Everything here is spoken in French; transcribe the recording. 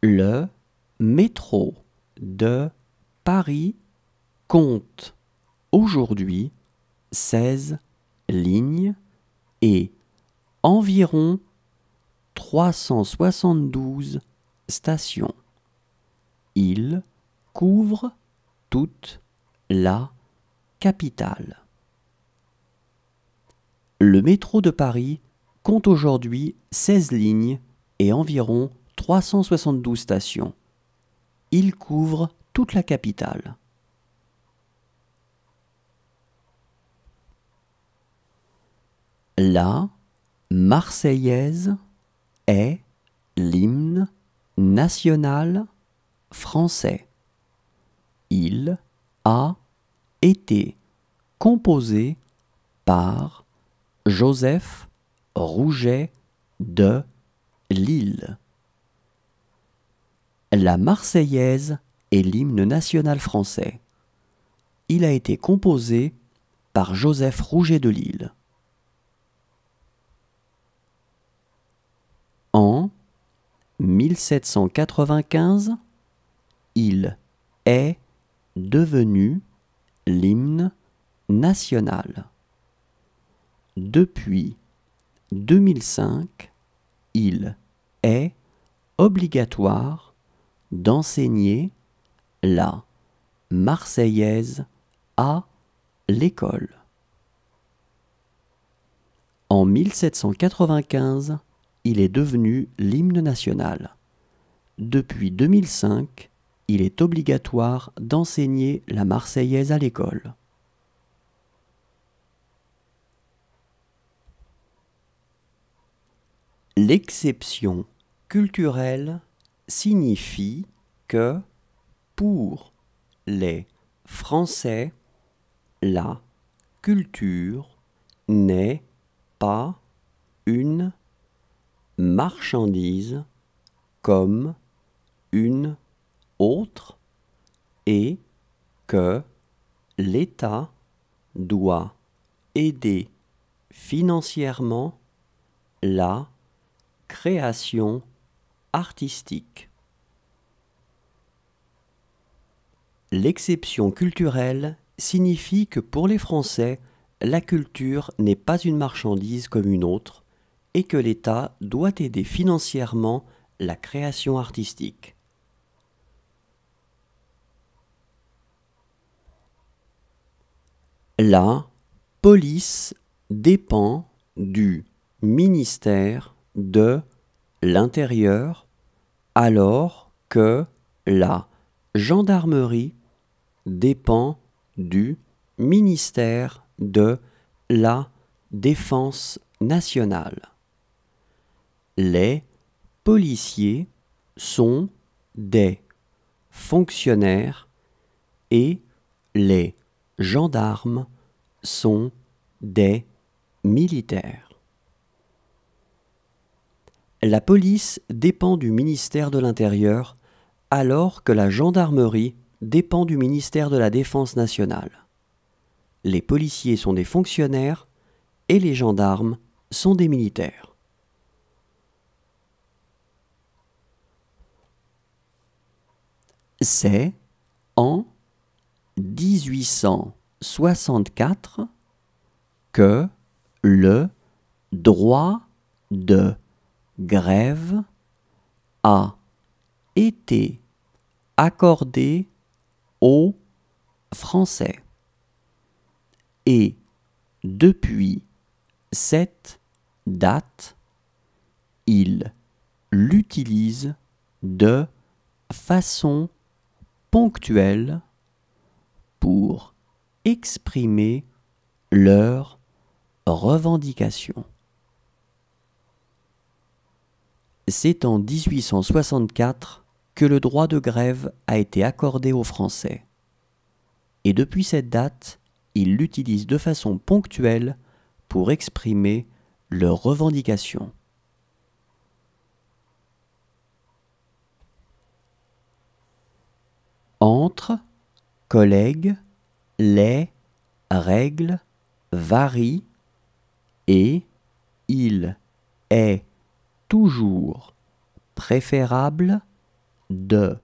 Le métro de Paris compte aujourd'hui 16 lignes et environ 372 stations. Il couvre toute la capitale. Le métro de Paris compte aujourd'hui 16 lignes et environ 372 stations. Il couvre toute la capitale. La Marseillaise est l'hymne national français. Il a été composé par Joseph Rouget de Lille. La Marseillaise est l'hymne national français. Il a été composé par Joseph Rouget de Lille. En 1795, il est devenu l'hymne national. Depuis 2005, il est obligatoire d'enseigner la Marseillaise à l'école. En 1795, il est devenu l'hymne national. Depuis 2005, il est obligatoire d'enseigner la Marseillaise à l'école. L'exception culturelle signifie que, pour les Français, la culture n'est pas une marchandise comme une autre et que l'État doit aider financièrement la création artistique. L'exception culturelle signifie que pour les Français, la culture n'est pas une marchandise comme une autre et que l'État doit aider financièrement la création artistique. La police dépend du ministère de l'Intérieur alors que la gendarmerie dépend du ministère de la Défense nationale. Les policiers sont des fonctionnaires et les gendarmes sont des militaires. La police dépend du ministère de l'Intérieur alors que la gendarmerie dépend du ministère de la Défense nationale. Les policiers sont des fonctionnaires et les gendarmes sont des militaires. C'est en 1864 que le droit de grève a été accordé aux Français. Et depuis cette date, ils l'utilisent de façon ponctuelle pour exprimer leurs revendications. C'est en 1864 que le droit de grève a été accordé aux Français. Et depuis cette date, ils l'utilisent de façon ponctuelle pour exprimer leurs revendications. Entre collègues, les règles varient et il est toujours préférable de